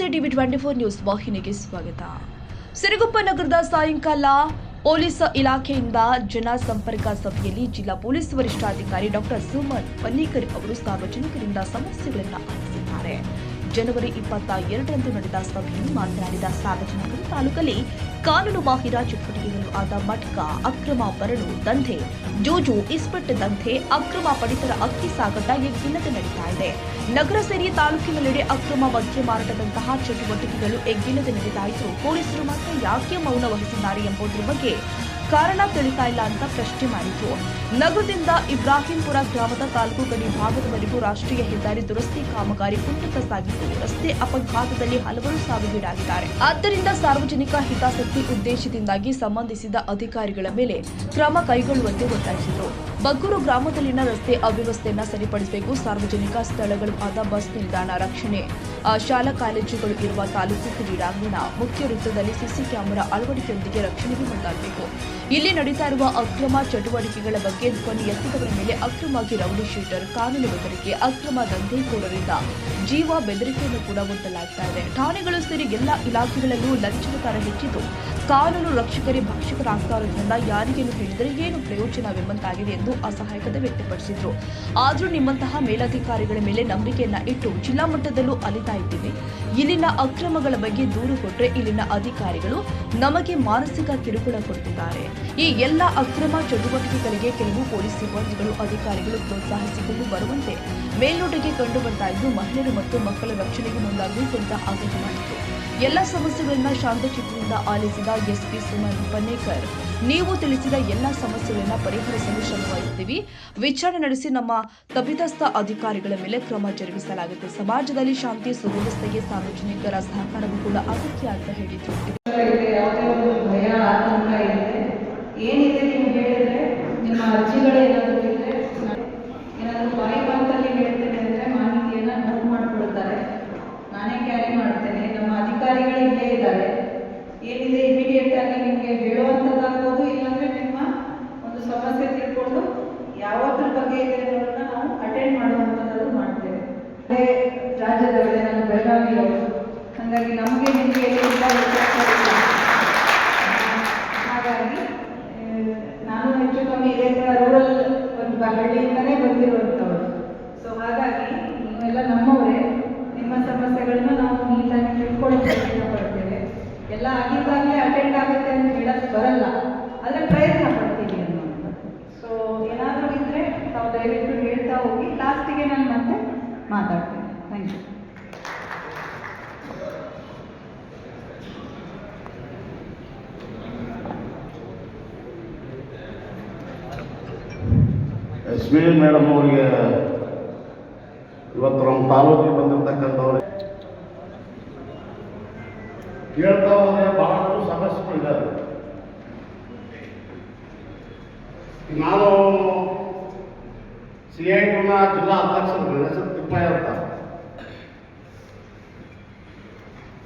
ನಮಸ್ತೆ, TV 24 news ವಾಹಿನಿಗೆ ಸ್ವಾಗತ. ಸಿರುಗುಪ್ಪ ನಗರದ ಸಾಯಂಕಾಲ ಪೊಲೀಸ್ ಇಲಾಖೆಯಿಂದ ಜನಸಂಪರ್ಕ ಸಭೆಯಲ್ಲಿ ಜಿಲ್ಲಾ ಪೊಲೀಸ್ ವರಿಷ್ಠಾಧಿಕಾರಿ ಡಾಕ್ಟರ್ ಸುಮನ್ ಪನ್ನಿಕರ್ ಅವರು ಸಾರ್ವಜನಿಕರಿಂದ ಸಮಸ್ಯೆಗಳನ್ನು ಆಲಿಸಿದ್ದಾರೆ. ಜನವರಿ 22ರಂದು ನಡೆದ ಸಭೆಯಲ್ಲಿ ಮಾತನಾಡಿದ ಸಾರ್ವಜನಿಕರು, ತಾಲೂಕಲ್ಲಿ ಕಾನೂನು ಬಾಹಿರ ಚಟುವಟಿಕೆಗಳು ಆದ ಮಟ್ಕ, ಅಕ್ರಮ ಬರಡು ದಂಧೆ, ಜೂಜು, ಇಸ್ಪಟ್ ದಂಧೆ, ಅಕ್ರಮ ಪಡಿತರ ಅಕ್ಕಿ ಸಾಗಾಟ ಎಗ್ಗಿಲ್ಲದೆ ನಡೀತಾ ಇದೆ. ನಗರ ಸೇರಿ ತಾಲೂಕಿನೆಲ್ಲೆಡೆ ಅಕ್ರಮ ಮದ್ಯ ಮಾರಾಟದಂತಹ ಚಟುವಟಿಕೆಗಳು ಎಗ್ಗಿಲ್ಲದೆ ನಡೀತಾ ಇದ್ದು, ಪೊಲೀಸರು ಮಾತ್ರ ಯಾಕೆ ಮೌನ ವಹಿಸಿದ್ದಾರೆ ಎಂಬುದರ ಬಗ್ಗೆ ಕಾರಣ ತಿಳಿತಾ ಇಲ್ಲ ಅಂತ ಪ್ರಶ್ನೆ ಮಾಡಿದ್ರು. ನಗರದಿಂದ ಇಬ್ರಾಹಿಂಪುರ ಗ್ರಾಮದ ತಾಲೂಕು ಗಡಿ ಭಾಗದವರೆಗೂ ರಾಷ್ಟ್ರೀಯ ಹೆದ್ದಾರಿ ದುರಸ್ತಿ ಕಾಮಗಾರಿ ಕುಂಠಿತ ಸಾಗಿದ್ದು, ರಸ್ತೆ ಅಪಘಾತದಲ್ಲಿ ಹಲವರು ಸಾವಿಗೀಡಾಗಿದ್ದಾರೆ. ಆದ್ದರಿಂದ ಸಾರ್ವಜನಿಕ ಹಿತಾಸಕ್ತಿ ಉದ್ದೇಶದಿಂದಾಗಿ ಸಂಬಂಧಿಸಿದ ಅಧಿಕಾರಿಗಳ ಮೇಲೆ ಕ್ರಮ ಕೈಗೊಳ್ಳುವಂತೆ ಒತ್ತಾಯಿಸಿದರು. ಬಗ್ಗೂರು ಗ್ರಾಮದಲ್ಲಿನ ರಸ್ತೆ ಅವ್ಯವಸ್ಥೆಯನ್ನು ಸರಿಪಡಿಸಬೇಕು. ಸಾರ್ವಜನಿಕ ಸ್ಥಳಗಳು ಆದ ಬಸ್ ನಿಲ್ದಾಣ ರಕ್ಷಣೆ, ಶಾಲಾ ಕಾಲೇಜುಗಳು ಇರುವ ತಾಲೂಕು ಕ್ರೀಡಾಂಗಣ, ಮುಖ್ಯ ವೃತ್ತದಲ್ಲಿ ಸಿಸಿ ಕ್ಯಾಮೆರಾ ಅಳವಡಿಕೆಯೊಂದಿಗೆ ರಕ್ಷಣೆಗೆ ಮುಂದಾಗಬೇಕು. ಇಲ್ಲಿ ನಡೀತಾ ಇರುವ ಅಕ್ರಮ ಚಟುವಟಿಕೆಗಳ ಬಗ್ಗೆ ಧ್ವನಿ ಎತ್ತಿದವರ ಮೇಲೆ ಅಕ್ರಮವಾಗಿ ರೌಡಿ ಶೀಟರ್, ಕಾನೂನು ಬೆದರಿಕೆ, ಅಕ್ರಮ ದಂಧೆಕೋರರಿಂದ ಜೀವ ಬೆದರಿಕೆಯನ್ನು ಕೂಡ ಒಡ್ಡಲಾಗ್ತಾ ಇದೆ. ಠಾಣೆಗಳು ಸೇರಿ ಎಲ್ಲ ಇಲಾಖೆಗಳಲ್ಲೂ ಲಂಚದ ದರ ಹೆಚ್ಚಿದ್ದು, ಕಾನೂನು ರಕ್ಷಕರೇ ಭಕ್ಷಕರಾಗ್ತಾ ಇರೋದ್ರಿಂದ ಯಾರಿಗೇನು ಹೇಳಿದರೆ ಏನು ಪ್ರಯೋಜನವೆಂಬಂತಾಗಿದೆ ಎಂದು ಅಸಹಾಯಕತೆ ವ್ಯಕ್ತಪಡಿಸಿದ್ರು. ಆದರೂ ನಿಮ್ಮಂತಹ ಮೇಲಧಿಕಾರಿಗಳ ಮೇಲೆ ನಂಬಿಕೆಯನ್ನ ಇಟ್ಟು ಜಿಲ್ಲಾ ಮಟ್ಟದಲ್ಲೂ ಅಲಿತಾ ಇದ್ದೀವಿ. ಇಲ್ಲಿನ ಅಕ್ರಮಗಳ ಬಗ್ಗೆ ದೂರು ಕೊಟ್ಟರೆ ಇಲ್ಲಿನ ಅಧಿಕಾರಿಗಳು ನಮಗೆ ಮಾನಸಿಕ ಕಿರುಕುಳ ಕೊಡುತ್ತಿದ್ದಾರೆ. ಈ ಎಲ್ಲ ಅಕ್ರಮ ಚಟುವಟಿಕೆಗಳಿಗೆ ಕೆಲವು ಪೊಲೀಸ್ ಸಿಬ್ಬಂದಿಗಳು, ಅಧಿಕಾರಿಗಳು ಪ್ರೋತ್ಸಾಹಿಸಿಕೊಂಡು ಬರುವಂತೆ ಮೇಲ್ನೋಟಕ್ಕೆ ಕಂಡು ಬರ್ತಾ ಇದ್ದು, ಮಹಿಳೆಯರು ಮತ್ತು ಮಕ್ಕಳ ರಕ್ಷಣೆಗೆ ಮುಂದಾಗಬೇಕು ಅಂತ ಆಗ್ರಹ ಮಾಡಿತು. ಎಲ್ಲ ಸಮಸ್ಯೆಗಳನ್ನ ಶಾಂತಚಿತ್ತದಿಂದ ಆಲಿಸಿದ ಎಸ್ಪಿ ಸುಮನ್ ಪನ್ನೇಕರ್, ನೀವು ತಿಳಿಸಿದ ಎಲ್ಲ ಸಮಸ್ಯೆಗಳನ್ನ ಪರಿಹರಿಸಲು ಶ್ರಮವಹಿಸುತ್ತೀವಿ. ವಿಚಾರಣೆ ನಡೆಸಿ ನಮ್ಮ ತಪ್ಪಿತಸ್ಥ ಅಧಿಕಾರಿಗಳ ಮೇಲೆ ಕ್ರಮ ಜರುಗಿಸಲಾಗುತ್ತೆ. ಸಮಾಜದಲ್ಲಿ ಶಾಂತಿ ಸುವ್ಯವಸ್ಥೆಗೆ ಸಾರ್ವಜನಿಕರ ಸಹಕಾರವೂ ಕೂಡ ಅಗತ್ಯ ಅಂತ ಹೇಳಿದ್ರು. ಏನಿದೆ ನೀವು ಹೇಳಿದ್ರೆ, ನಿಮ್ಮ ಅರ್ಜಿಗಳೇನಾದರೂ ಇದ್ರೆ, ಏನಾದರೂ ಬಾಯಿ ಮಾತಲ್ಲಿ ಹೇಳ್ತೇನೆ ಅಂದರೆ ಮಾಹಿತಿಯನ್ನು ನೋಟ್ ಮಾಡಿಕೊಳ್ತಾರೆ. ನಾನೇ ಕ್ಯಾರಿ ಮಾಡ್ತೇನೆ. ನಮ್ಮ ಅಧಿಕಾರಿಗಳು ಇಲ್ಲೇ ಇದ್ದಾರೆ. ಏನಿದೆ ಇಮಿಡಿಯೇಟ್ ಆಗಿ ನಿಮಗೆ ಹೇಳುವಂಥದ್ದಾಗ್ಬೋದು, ಇಲ್ಲಾಂದರೆ ನಿಮ್ಮ ಒಂದು ಸಮಸ್ಯೆ ತಿಳ್ಕೊಂಡು ಯಾವದ್ರ ಬಗ್ಗೆ ಇದೆ ಅನ್ನೋದನ್ನ ನಾವು ಅಟೆಂಡ್ ಮಾಡುವಂಥದ್ದು ಮಾಡ್ತೇವೆ. ಅದೇ ರಾಜ್ಯದವರೇ, ನಾನು ಬೆಳಗಾವಿಯವರು, ಹಾಗಾಗಿ ನಮಗೆ ನಿಮಗೆ ಎಲ್ಲ ಹಾಗಾಗಿ ನಾನು ಹೆಚ್ಚು ಕಮ್ಮಿ ಇದೇ ರೂರಲ್ ಒಂದು ಹಳ್ಳಿಯಿಂದಲೇ ಬಂದಿರುವಂಥವ್ರು. ಸೊ ಹಾಗಾಗಿ ನೀವೆಲ್ಲ ನಮ್ಮವರೇ. ನಿಮ್ಮ ಸಮಸ್ಯೆಗಳನ್ನ ನಾವು ನೀಟಾಗಿ ತಿಳ್ಕೊಳ್ಳೋಕೆ ಪ್ರಯತ್ನ ಪಡ್ತೇವೆ. ಎಲ್ಲ ಆಗಿದ್ದಾಗಲೇ ಅಟೆಂಡ್ ಆಗುತ್ತೆ ಅಂತ ಹೇಳೋದು ಬರಲ್ಲ, ಆದರೆ ಪ್ರಯತ್ನ ಪಡ್ತೀವಿ ಅನ್ನೋದು. ಸೊ ಏನಾದರೂ ಇದ್ದರೆ ತಾವು ದಯವಿಟ್ಟು ಹೇಳ್ತಾ ಹೋಗಿ. ಲಾಸ್ಟಿಗೆ ನಾನು ಮತ್ತೆ ಮಾತಾಡ್ತೇನೆ. Thank you. S V madam ಅವರಿಗೆ ಇವತ್ತು ನಮ್ಮ ತಾಲೂಕಿಗೆ ಬಂದಿರತಕ್ಕಂಥವ್ರು ಕೇಳ್ತಾ ಹೋದರೆ ಬಹಳಷ್ಟು ಸಮಸ್ಯೆಗಳಿದ್ದಾವೆ. ನಾನು CITನ ಜಿಲ್ಲಾ ಅಧ್ಯಕ್ಷರು ಹೆಸರು ತಿಪ್ಪಯ್ಯ ಅಂತ.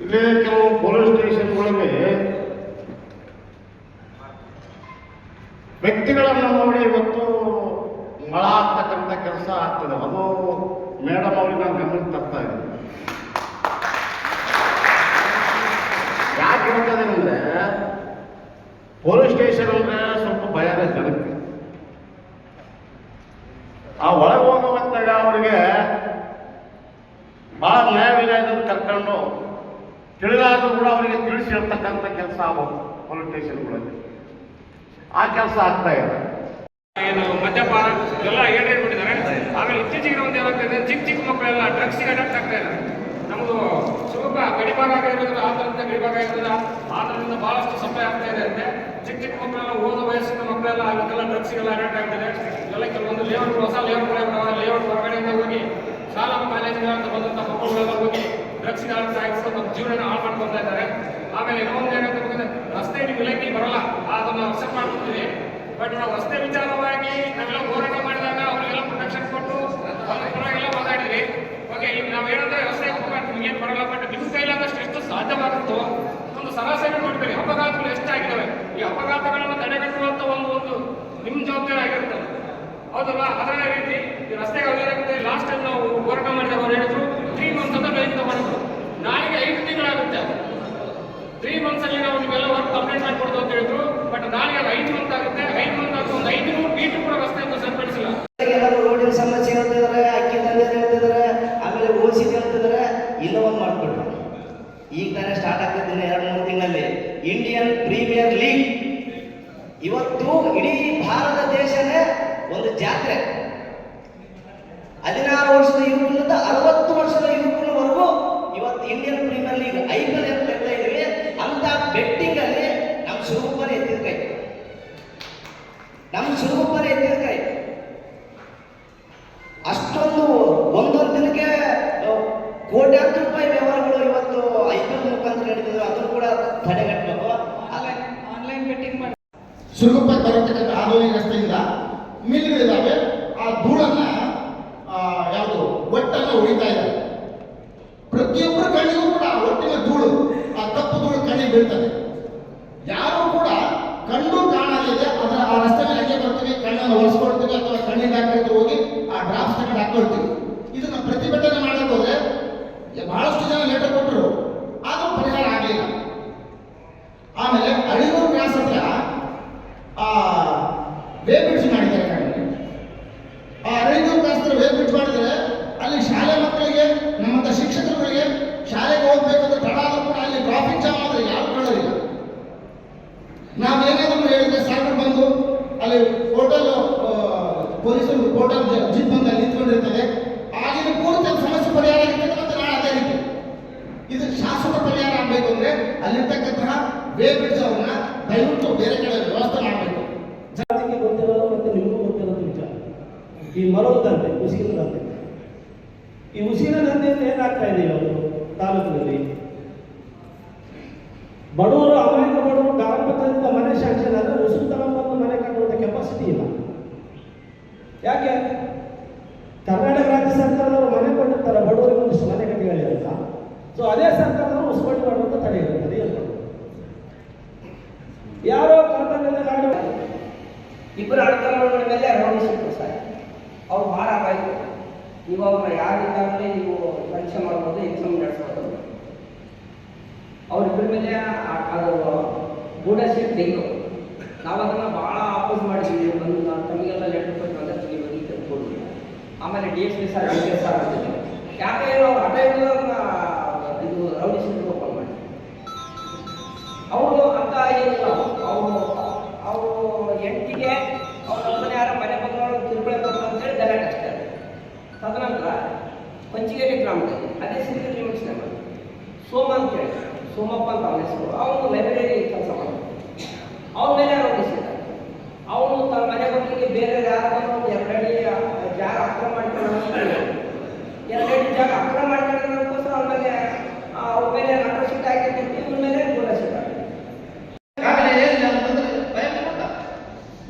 ಇಲ್ಲಿ ಕೆಲವು ಪೊಲೀಸ್ ಸ್ಟೇಷನ್ಗಳಿಗೆ ವ್ಯಕ್ತಿಗಳನ್ನು ನೋಡಿ ಇವತ್ತು ಮಳ ಆಗ್ತಕ್ಕಂಥ ಕೆಲಸ ಆಗ್ತದೆ. ಅದು ಮೇಡಮ್ ಅವ್ರಿಗೆ ನಾನು ಗಮನಕ್ಕೆ ತರ್ತಾ ಇದ್ದೀನಿ. ಯಾಕೆ ಹೇಳ್ತದೆ ಅಂದರೆ, ಪೊಲೀಸ್ ಸ್ಟೇಷನ್ ಅಂದರೆ ಸ್ವಲ್ಪ ಭಯನೇ ಜನಕ್ಕೆ. ಆ ಒಳಗೆ ಹೋಗೋ ಹೊತ್ತಾಗ ಅವರಿಗೆ ಭಾಳ ನ್ಯಾಯ ವಿನ್ಯಾಯದಲ್ಲಿ ಕರ್ಕೊಂಡು ತಿಳಿದಾದರೂ ಕೂಡ ಅವರಿಗೆ ತಿಳಿಸಿ ಹೇಳ್ತಕ್ಕಂಥ ಕೆಲಸ ಆಗೋದು ಪೊಲೀಸ್ ಸ್ಟೇಷನ್ಗಳಲ್ಲಿ. ಆ ಕೆಲಸ ಆಗ್ತಾ ಇದೆ. ಏನು ಮದ್ಯಪಾನ ಎಲ್ಲ ಹೇಳ್ಬಿಟ್ಟಿದ್ದಾರೆ. ಆಮೇಲೆ ಇತ್ತೀಚೆಗೆ ಒಂದು ಏನಾಗ್ತದೆ, ಚಿಕ್ಕ ಮಕ್ಕಳೆಲ್ಲ ಡ್ರಗ್ಸ್ಗೆ ಅಡಾಕ್ಟ್ ಆಗ್ತಾ ಇದ್ದಾರೆ. ನಮ್ಮದು ಸ್ವಲ್ಪ ಗಡಿಭಾಗ ಆಗಿರೋದ್ರಿಂದ, ಆತರಿಂದ ಗಡಿಭಾಗ ಆಗಿರೋದ್ರಿಂದ ಆತರಿಂದ ಭಾಳಷ್ಟು ಸಪ್ಲೈ ಆಗ್ತಾ ಇದೆ. ಅಂದರೆ ಚಿಕ್ಕ ಮಕ್ಕಳೆಲ್ಲ, ಓದೋ ವಯಸ್ಸಿನ ಮಕ್ಕಳೆಲ್ಲ ಅದಕ್ಕೆಲ್ಲ ಡ್ರಗ್ಸ್ಗೆಲ್ಲ ಅಡಾಕ್ಟ್ ಆಗ್ತಿದೆ. ಎಲ್ಲ ಕೆಲವೊಂದು ಲೇಔಟ್, ಹೊಸ ಲೇಔಟ್ ಹೊರಗಡೆಯಿಂದ ಹೋಗಿ ಶಾಲಾ ಕಾಲೇಜುಗಳಿಂದ ಬಂದಂಥ ಮಕ್ಕಳುಗಳೆಲ್ಲ ಹೋಗಿ ಡ್ರಗ್ಸ್ಗೆ ಅಡಾಕ್ಟ್ ಆಗಿಬಿಟ್ಟು ನಮ್ಮ ಜೀವನ ಹಾಳು ಮಾಡ್ಕೊತಾ ಇದ್ದಾರೆ. ಆಮೇಲೆ ಇನ್ನೊಂದು ಏನಾಗ್ತದೆ, ರಸ್ತೆ ಇಲಾಖೆ ಬರಲ್ಲ, ಅದನ್ನು ಅಕ್ಸೆಪ್ಟ್ ಮಾಡ್ಕೊತೀವಿ. ಬಟ್ ನಾವು ರಸ್ತೆ ವಿಚಾರವಾಗಿ ನಾವೆಲ್ಲ ಹೋರಾಟ ಮಾಡಿದಾಗ ಅವರಿಗೆಲ್ಲ ಪ್ರೊಟೆಕ್ಷನ್ ಕೊಟ್ಟು ಅವ್ರ ಪರವಾಗೆಲ್ಲ ಮಾತಾಡಿದ್ವಿ. ಓಕೆ, ಈಗ ನಾವೇನಂದ್ರೆ ರಸ್ತೆ ನಿಮ್ಗೇನು ಬರಲ್ಲ, ಬಟ್ ನಿಮ್ಮ ಕೈಲಾದಷ್ಟು ಎಷ್ಟು ಸಾಧ್ಯವಾಗುತ್ತೋ ಒಂದು ಸರಾಸರಿ ನೋಡ್ತೀವಿ. ಅಪಘಾತಗಳು ಎಷ್ಟಾಗಿದ್ದಾವೆ, ಈ ಅಪಘಾತಗಳನ್ನು ತಡೆಗಟ್ಟುವಂಥ ಒಂದು ನಿಮ್ಮ ಜವಾಬ್ದಾರಿ ಆಗಿರ್ತದೆ, ಹೌದಲ್ವಾ? ಅದೇ ರೀತಿ ಈ ರಸ್ತೆಗೆ ಅದೇನಾಗುತ್ತೆ, ಲಾಸ್ಟ್ ಟೈಮ್ ನಾವು ಹೋರಾಟ ಮಾಡಿದಾಗ ಅವ್ರು ಹೇಳಿದ್ರು 3 months ಅಂತ ಟೈಮ್ ತಗೊಂಡಿದ್ರು. ನಾಳೆಗೆ 5 ಈಗ ತಾನೇ ಸ್ಟಾರ್ಟ್ ಆಗ್ತಿದ್ದೇನೆ 2-3 ತಿಂಗಳಲ್ಲಿ ಇಂಡಿಯನ್ ಪ್ರೀಮಿಯರ್ ಲೀಗ್. ಇವತ್ತು ಇಡೀ ಭಾರತ ದೇಶನೇ ಒಂದು ಜಾತ್ರೆ. 16 ವರ್ಷದ ಯುವಕರಿಂದ 60 ವರ್ಷದ ಯುವಕರವರೆಗೂ ಇವತ್ತು ಇಂಡಿಯನ್ ಪ್ರೀಮಿಯರ್ ಲೀಗ್ IPL ಅಂತ ಹೇಳ್ತಾ ಇದೀವಿ. ಅಂತ ಬೆಟ್ಟಿಂಗ್ ಅಲ್ಲಿ ನಮ್ಮ ಸುರೂಪನ ಎತ್ತಿದ ಕೈ, ಅಷ್ಟೊಂದು ಒಂದೊಂದು ದಿನಕ್ಕೆ ಕೋಟ್ಯಾಂತರ ರೂಪಾಯಿ ವ್ಯವಹಾರಗಳು ಇವತ್ತು IPL ಮುಖಾಂತರ ನಡೀತಿದ್ರು. ಅದನ್ನು ಕೂಡ ತಡೆಗಟ್ಟಬೇಕು. ಆನ್ಲೈನ್ ಬೆಟ್ಟಿಂಗ್ ಮಾಡಿ ಸುರಗುಪ್ಪ ಬರತಕ್ಕಂಥ ಆಧುನಿಕ ರಸ್ತೆಯಿಂದ ಮಿಲ್ಗಳಿದ್ದಾವೆ. ಆ ಧೂಳನ್ನ ಯಾವುದು ಒಟ್ಟನ್ನ ಹೊಡಿತಾ ಇದ್ದಾರೆ. ಪ್ರತಿಯೊಬ್ಬರ ಕಣ್ಣಿಗೂ ಕೂಡ ಒಟ್ಟಿನ ಧೂಳು, ಆ ಕಪ್ಪು ಧೂಳು ಕಣ್ಣಿಗೆ ಬೀಳ್ತದೆ. ಯಾರು ಕೂಡ ಕಣ್ಣು ಕಾಣಲಿದೆ ಅದರ ಆ ರಸ್ತೆ ಮೇಲೆ ಹಂಗೆ ಬರ್ತೀವಿ, ಕಣ್ಣನ್ನು ಒರೆಸ್ಕೊಳ್ತೀವಿ ಅಥವಾ ಕಣ್ಣಿನ ಡಾಕ್ಟರ್ ಹೋಗಿ ಆ ಡ್ರಾಪ್ಸ್ ತಗೊಂಡು ಹಾಕೊಳ್ತೀವಿ. ಇದನ್ನ ಪ್ರತಿಭಟನೆ ಮಾಡಕ್ಕೆ ಹೋದ್ರೆ ಬಹಳಷ್ಟು ಜನ ಲೆಟರ್ ಕೊಟ್ಟರು, ಆದರೂ ಪರಿಹಾರ ಆಗಲಿಲ್ಲ. ಆಮೇಲೆ ಅಳಿಗೂರು ಕ್ಲಾಸ್ ಹತ್ರ ವೇ ಬ್ರಿಡ್ಜ್ ಮಾಡಿದ್ದಾರೆ ಕಣ್ಣಿಗೆ. ಆ ಅಳಿಗೂರು ಕ್ಲಾಸ್ ಹತ್ರ ವೇ ಬ್ರಿಡ್ಜ್ ಮಾಡಿದರೆ ಅಲ್ಲಿ ಶಾಲೆ ಮಕ್ಕಳಿಗೆ, ನಮ್ಮಂತ ಶಿಕ್ಷಕರುಗಳಿಗೆ ಶಾಲೆಗೆ ಹೋಗ್ಬೇಕಂದ್ರೆ ತಡ ಆದ್ರೂ ಕೂಡ ಅಲ್ಲಿ ಟ್ರಾಫಿಕ್ ಜಾಮ್ ಆದ್ರೆ ಯಾರು ಕೇಳೋದಿಲ್ಲ. ನಾವೇನಾದ್ರೂ ಹೇಳಿದ್ರೆ ಸಾಗರ್ ಬಂದು ಅಲ್ಲಿ ಹೋಟೆಲ್ ಪೊಲೀಸರು ಹೋಟೆಲ್ ಜೀಪ್ ಬಂದು ಅಲ್ಲಿ ನಿಂತ್ಕೊಂಡಿರ್ತದೆ. ಆಗಿನ ಪೂರ್ತಿ ಸಮಸ್ಯೆ ಪರಿಹಾರ ಆಗಿರ್ತದೆ. ಮತ್ತೆ ನಾಳೆ ಅದೇ ರೀತಿ ಇದು ಶಾಶ್ವತ ಪರಿಹಾರ ಆಗಬೇಕು ಅಂದ್ರೆ ಅಲ್ಲಿರ್ತಕ್ಕಂತಹ ವೇ ಬ್ರಿಡ್ಜ್ ಅವ್ರನ್ನ ದಯವಿಟ್ಟು ಬೇರೆ ಕಡೆ ವ್ಯವಸ್ಥೆ ಮಾಡಬೇಕು. ಜಾತಿಗೆ ಗೊತ್ತಿರೋದು ಮತ್ತು ನಿಮಗೂ ಗೊತ್ತಿರೋದು ವಿಚಾರ. ಈ ಮರಳು ದಂಧೆ, ಉಸಿರಿನ ದಂಧೆ, ಈ ಉಸಿರಿನ ದಂಧೆಯಿಂದ ಏನಾಗ್ತಾ ಇದೆ ಇವತ್ತು ತಾಲೂಕಿನಲ್ಲಿ? ಬಡವರು, ಅಮಾಯಕ ಬಡವರು ಗ್ರಾಮ ಪಂಚಾಯತ್ ಮನೆ ಶಾಂಕ್ಷನ್ ಆದರೆ ಉಸಿರು ತಗೊಂಡ್ಬಂದು ಮನೆ ಕಟ್ಟುವಂಥ ಕೆಪಾಸಿಟಿ ಇಲ್ಲ. ಯಾಕೆ? ಕರ್ನಾಟಕ ರಾಜ್ಯ ಸರ್ಕಾರದವರು ಮನೆ ಕೊಟ್ಟಿರ್ತಾರೆ ಬಡವರಿಗೆ ಒಂದಿಷ್ಟು ಮನೆ ಕಟ್ಟಿಕೊಳ್ಳಿ ಅಂತ. ಸೊ ಅದೇ ಸರ್ಕಾರದವರು ಉಸುಬಡಿ ಮಾಡುವಂಥ ತಡೆ ಇರ್ತದೆ. ಯಾರೋ ಕರ್ತವ್ಯದ ಗಾಡಿ ಇಬ್ಬರು ಅಡ್ಕಲ್ಗಳ ಮೇಲೆ ರೌಂಡಿಸಿದ್ರು ಸರ್. ಅವ್ರು ಭಾಳ ಆಯ್ತು. ನೀವು ಅವ್ರನ್ನ ಯಾರಿದ್ದಾಗಲೇ ನೀವು ಪರೀಕ್ಷೆ ಮಾಡ್ಬೋದು, ಎಕ್ಸಾಮ್ ನಡೆಸ್ಬೋದು. ಅವ್ರಿಬ್ಬರ ಮೇಲೆ ಅದು ಗೂಢಶೀಟ್ ತೆಗೆದು ನಾವು ಅದನ್ನು ಭಾಳ ಆಪೋಸ್ ಮಾಡಿದ್ದೀವಿ. ಬಂದು ತಮಗೆಲ್ಲ ಲೆಟರ್ ಕೊಟ್ಟು ಬಂದಷ್ಟು ನೀವು ಬದಿ ತೆಗೆದುಕೊಡಿ. ಆಮೇಲೆ DSP ಸರ್ DK ಸರ್ ಅಂತಿದ್ದೆ. ಯಾಕೆ ಅವ್ರು ಅಟೆಂಡ್ ಇದು ರೌಂಡಿಸಿಟ್ ಓಪನ್ ಮಾಡಿ ಅವರು ಅಂತ ಏನಿಲ್ಲ. ಅವರು ಎಂಟಿಗೆ ಅವ್ರ ಯಾರ ಮನೆ ಬಂದವರು ತಿರುಪತಿ ಬರ್ತಾರೆ ಅಂತೇಳಿ ಗಲಾಟೆ ಅಷ್ಟೇ. ತದನಂತರ ಪಂಚಿಗೇರಿ ಗ್ರಾಮದಲ್ಲಿ ಅದೇ ಸಿರಿಗೇರಿ ಲಿಮಿಟ್ಸ್ ಮಾಡಿ ಸೋಮ ಅಂತೇಳಿ, ಸೋಮಪ್ಪ ಅಂತ ಅವನ ಹೆಸರು, ಅವನು ಲೈಬ್ರರಿ ಕೆಲಸ ಮಾಡೋದು. ಅವನ ಮೇಲೆ ಆರೋಪಿಸಿದ್ದಾರೆ. ಅವನು ತನ್ನ ಮನೆ ಬದಲಿಗೆ ಬೇರೆ ಯಾರನ್ನು 2 ಅಡಿ ಜಾಗ ಅಕ್ರಮ ಮಾಡ್ಕೊಂಡು 2 ಅಡಿ ಜಾಗ ಅಕ್ರಮ ಮಾಡ್ಕೊಳ್ಳೋದಕ್ಕೋಸ್ಕರ ಅವ್ರ ಮೇಲೆ ನಟಶೀಟ್ ಆಗಿರ್ತೈತಿ, ಇವ್ರ ಮೇಲೆ ಗೂಢಶೀಟ್ ಆಗಿದೆ.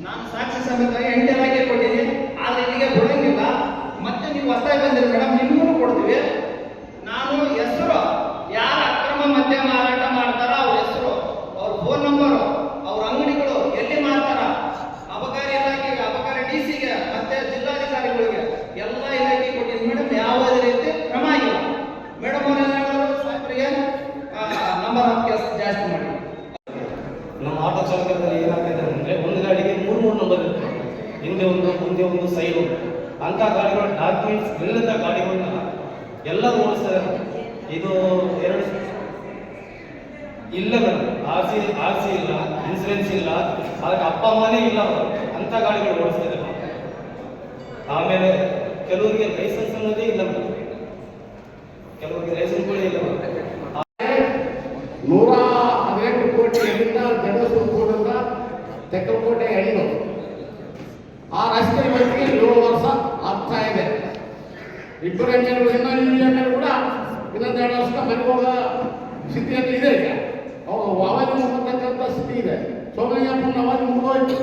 ನಾನು ಸಾಕ್ಷಿ ಸಮೇತ 8 ಇಲಾಖೆ ಕೊಟ್ಟಿದ್ದೀನಿ, ಆದ್ರೆ ಇಲ್ಲಿಗೆ ಕೊಡಂಗಿಲ್ಲ. ಮತ್ತೆ ನೀವು ಹೊಸದಾಗಿ ಬಂದಿರಿ ಮೇಡಮ್, ನಿಮಗೂ ಕೊಡ್ತೀವಿ. ನಾನು ಹೆಸರು ಯಾರು ಅಕ್ರಮ ಮದ್ಯ ಮಾರಾಟ ಮಾಡ್ತಾರ ಅವ್ರ ಹೆಸರು, ಅವ್ರ ಫೋನ್ ನಂಬರು, ಅವ್ರ ಅಂಗಡಿಗಳು ಎಲ್ಲಿ ಮಾಡ್ತಾರ, ಅಬಕಾರಿ ಇಲಾಖೆಗೆ, ಅಬಕಾರಿ DC-ಗೆ ಮತ್ತೆ ಜಿಲ್ಲಾಧಿಕಾರಿಗಳಿಗೆ ಎಲ್ಲ ಇಲಾಖೆ ಕೊಟ್ಟಿದ್ದೀನಿ ಮೇಡಮ್. ಯಾವುದೇ ರೀತಿ ಕ್ರಮ ಆಗಿಲ್ಲ. ಮೇಡಮ್ ಅವರೆಲ್ಲ ಸಾಹೇಬರಿಗೆ ನಂಬರ್ ಆಫ್ ಕೇಸ್ ಜಾಸ್ತಿ ಮಾಡಿ. ನಮ್ಮ ಆಟೋ ಚಾಲಕರಲ್ಲಿ ಏನಾಗ್ತಿದೆ ಅಂದರೆ ಒಂದು ಗಾಡಿಗೆ 3 ನಂಬರ್ ಇರುತ್ತೆ. ಹಿಂದೆ ಒಂದು, ಮುಂದೆ ಒಂದು, ಸೈಡ್ ಒಂದು. ಅಂಥ ಗಾಡಿಗಳ ಡಾಕ್ಯುಮೆಂಟ್ಸ್ ಇಲ್ಲದ ಗಾಡಿಗಳನ್ನ ಎಲ್ಲ ಓಡಿಸ್ತಾರೆ. ಇದು 2 ಇಲ್ಲ, ಆರ್ ಸಿ ಇಲ್ಲ, ಇನ್ಸೂರೆನ್ಸ್ ಇಲ್ಲ, ಅದಕ್ಕೆ ಅಪ್ಪ ಅಮ್ಮನೇ ಇಲ್ಲ ಅವರು. ಅಂಥ ಗಾಡಿಗಳು ಓಡಿಸ್ತಿದ್ದಾರೆ. ಆಮೇಲೆ ಕೆಲವರಿಗೆ ಲೈಸೆನ್ಸ್ ಅನ್ನೋದೇ ಇಲ್ಲ, ಕೆಲವರಿಗೆ ಲೈಸೆನ್ಸ್ಗಳೇ ಇಲ್ಲ. 118 ಕೋಟಿಯಿಂದ ಜಡಸೂರಿನಿಂದ ತೆಕ್ಕಲಕೋಟೆ ಹೆಣ್ಣು ಆ ರಸ್ತೆ ಇವತ್ತಿಗೆ 7 ವರ್ಷ ಆಗ್ತಾ ಇದೆ. ಇಬ್ಬರು ಹೆಣ್ಣು ಇನ್ನೊಂದು ಕೂಡ ಇನ್ನೊಂದು 2 ವರ್ಷ ಮನೆಗೆ ಹೋಗೋ ಸ್ಥಿತಿಯಲ್ಲಿ ಇದೆ. ಈಗ ಅವರು ಅವಾಜ್ ಮುಗಿರ್ತಕ್ಕಂಥ ಸ್ಥಿತಿ ಇದೆ. ಸೋಮಲಿಂಗಪ್ಪನ ಅವಾಜ್ ಮುಗಿದೋಯ್ತು.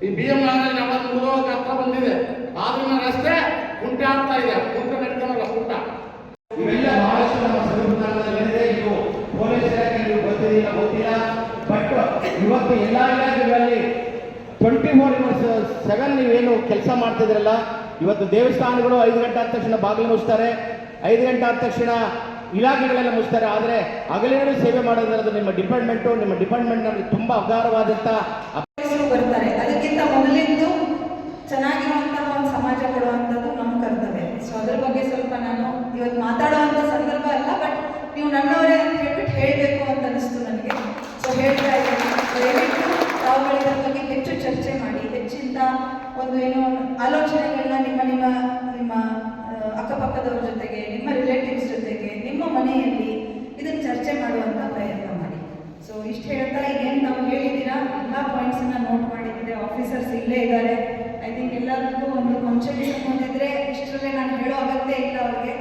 ಈ BM ನಾಗರಾಜ್ ಅವಾಜ್ ಮುಗಿದೋಗಕ್ಕೆ ಹತ್ರ ಬಂದಿದೆ. ಆದ್ರಿಂದ ರಸ್ತೆ ಕುಂಟೆ ಆಗ್ತಾ ಇದೆ. ಕುಂಟೆ ನಡ್ತಾರಲ್ಲ ಕುಂಟ. ಇವೆಲ್ಲ ಬಹಳಷ್ಟು ನಮ್ಮ ಸಂವಿಧಾನದಲ್ಲಿ ಏನಿದೆ, ಇದು ಪೊಲೀಸ್ ಇಲಾಖೆಗೆ ಗೊತ್ತಿಲ್ಲ. ಬಟ್ ಇವತ್ತು ಎಲ್ಲ ಇಲಾಖೆಗಳಲ್ಲಿ 24/7 ನೀವೇನು ಕೆಲಸ ಮಾಡ್ತಿದ್ರಲ್ಲ, ಇವತ್ತು ದೇವಸ್ಥಾನಗಳು 5 ಗಂಟೆ ಆದ ತಕ್ಷಣ ಬಾಗಿಲು ಮುಚ್ತಾರೆ, 5 ಗಂಟೆ ಆದ ತಕ್ಷಣ ಇಲಾಖೆಗಳೆಲ್ಲ ಮುಚ್ತಾರೆ. ಆದರೆ ಹಗಲಿರುಳು ಸೇವೆ ಮಾಡೋದ್ರದ್ದು ನಿಮ್ಮ ಡಿಪಾರ್ಟ್ಮೆಂಟ್ನಲ್ಲಿ ತುಂಬ ಅಗಾರವಾದಂಥ ಬರ್ತಾರೆ. ಅದಕ್ಕಿಂತ ಮೊದಲಿಂದು ಚೆನ್ನಾಗಿರುವಂತಹ ಒಂದು ಸಮಾಜ ಕೊಡುವಂಥದ್ದು ನಮ್ಮ ಕರ್ತವ್ಯ. ಸೊ ಅದ್ರ ಬಗ್ಗೆ ಸ್ವಲ್ಪ ನಾನು ಇವತ್ತು ಮಾತಾಡುವಂಥ ಸಂದರ್ಭ ಅಲ್ಲ, ಬಟ್ ನೀವು ನನ್ನವರೇ ಅಂತ ಹೇಳಬೇಕು ಅಂತ ಅನಿಸ್ತು ನನಗೆ. ಸೊ ಹೇಳ್ತಾ ಇದ್ದೀನಿ, ದಯವಿಟ್ಟು ತಾವುಗಳು ಇದರ ಬಗ್ಗೆ ಹೆಚ್ಚು ಚರ್ಚೆ ಮಾಡಿ, ಹೆಚ್ಚಿನ ಒಂದು ಆಲೋಚನೆಗಳನ್ನ ನಿಮ್ಮ ಅಕ್ಕಪಕ್ಕದವ್ರ ಜೊತೆಗೆ, ನಿಮ್ಮ ರಿಲೇಟಿವ್ಸ್ ಜೊತೆಗೆ, ನಿಮ್ಮ ಮನೆಯಲ್ಲಿ ಇದನ್ನು ಚರ್ಚೆ ಮಾಡುವಂಥ ಪ್ರಯತ್ನ ಮಾಡಿ. ಸೊ ಇಷ್ಟು ಹೇಳ್ತಾ ಏನು ನಾವು ಹೇಳಿದ್ದೀರಾ ಎಲ್ಲ ಪಾಯಿಂಟ್ಸನ್ನು ನೋಟ್ ಮಾಡಿದ್ದೆ, ಆಫೀಸರ್ಸ್ ಇಲ್ಲೇ ಇದ್ದಾರೆ. ಐ ಥಿಂಕ್ ಎಲ್ಲರಿಗೂ ಒಂದು ಕಾನ್ಸಂಟ್ರೇಷನ್ ಹೊಂದಿದ್ರೆ ಇಷ್ಟರಲ್ಲೇ ನಾನು ಹೇಳೋ ಅಗತ್ಯ ಇಲ್ಲ. ಅವ್ರಿಗೆ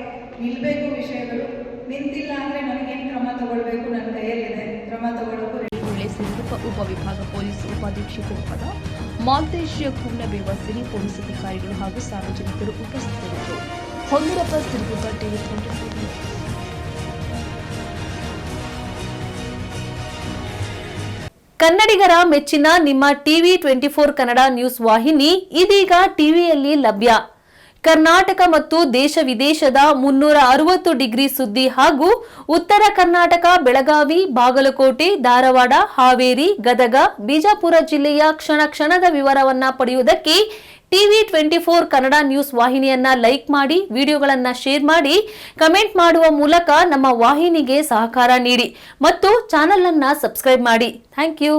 ನಿಲ್ಲಬೇಕು ವಿಷಯಗಳು, ನಿಂತಿಲ್ಲ ಅಂದರೆ ನನಗೇನು ಕ್ರಮ ತಗೊಳ್ಬೇಕು ನನ್ನ ಕೈಯಲ್ಲಿದೆ, ಕ್ರಮ ತಗೊಳ್ಳೋಕ್ಕೂ ವೇಳೆ ಸಿರುಗುಪ್ಪ ಉಪವಿಭಾಗ ಪೊಲೀಸ್ ಉಪಾಧೀಕ್ಷಕರಾದ ಮಾಲ್ತೇಶ್ ಕೂನಬೇವ ಸಿರಿ ಪೊಲೀಸ್ ಅಧಿಕಾರಿಗಳು ಹಾಗೂ ಸಾರ್ವಜನಿಕರು ಉಪಸ್ಥಿತರಿದ್ದರು. ಹೊನ್ನೂರಪ್ಪ, ಸಿರುಗುಪ್ಪ, ಟಿವಿ 24. ಕನ್ನಡಿಗರ ಮೆಚ್ಚಿನ ನಿಮ್ಮ ಟಿವಿ 24 ಕನ್ನಡ ನ್ಯೂಸ್ ವಾಹಿನಿ ಇದೀಗ ಟಿವಿಯಲ್ಲಿ ಲಭ್ಯ. ಕರ್ನಾಟಕ ಮತ್ತು ದೇಶ ವಿದೇಶದ 360 ಡಿಗ್ರಿ ಸುದ್ದಿ ಹಾಗೂ ಉತ್ತರ ಕರ್ನಾಟಕ, ಬೆಳಗಾವಿ, ಬಾಗಲಕೋಟೆ, ಧಾರವಾಡ, ಹಾವೇರಿ, ಗದಗ, ಬಿಜಾಪುರ ಜಿಲ್ಲೆಯ ಕ್ಷಣ ಕ್ಷಣದ ವಿವರವನ್ನ ಪಡೆಯುವುದಕ್ಕೆ ಟಿವಿ 24 ಕನ್ನಡ ನ್ಯೂಸ್ ವಾಹಿನಿಯನ್ನ ಲೈಕ್ ಮಾಡಿ, ವಿಡಿಯೋಗಳನ್ನ ಶೇರ್ ಮಾಡಿ, ಕಮೆಂಟ್ ಮಾಡುವ ಮೂಲಕ ನಮ್ಮ ವಾಹಿನಿಗೆ ಸಹಕಾರ ನೀಡಿ ಮತ್ತು ಚಾನೆಲ್ ಅನ್ನ ಸಬ್ಸ್ಕ್ರೈಬ್ ಮಾಡಿ. Thank you.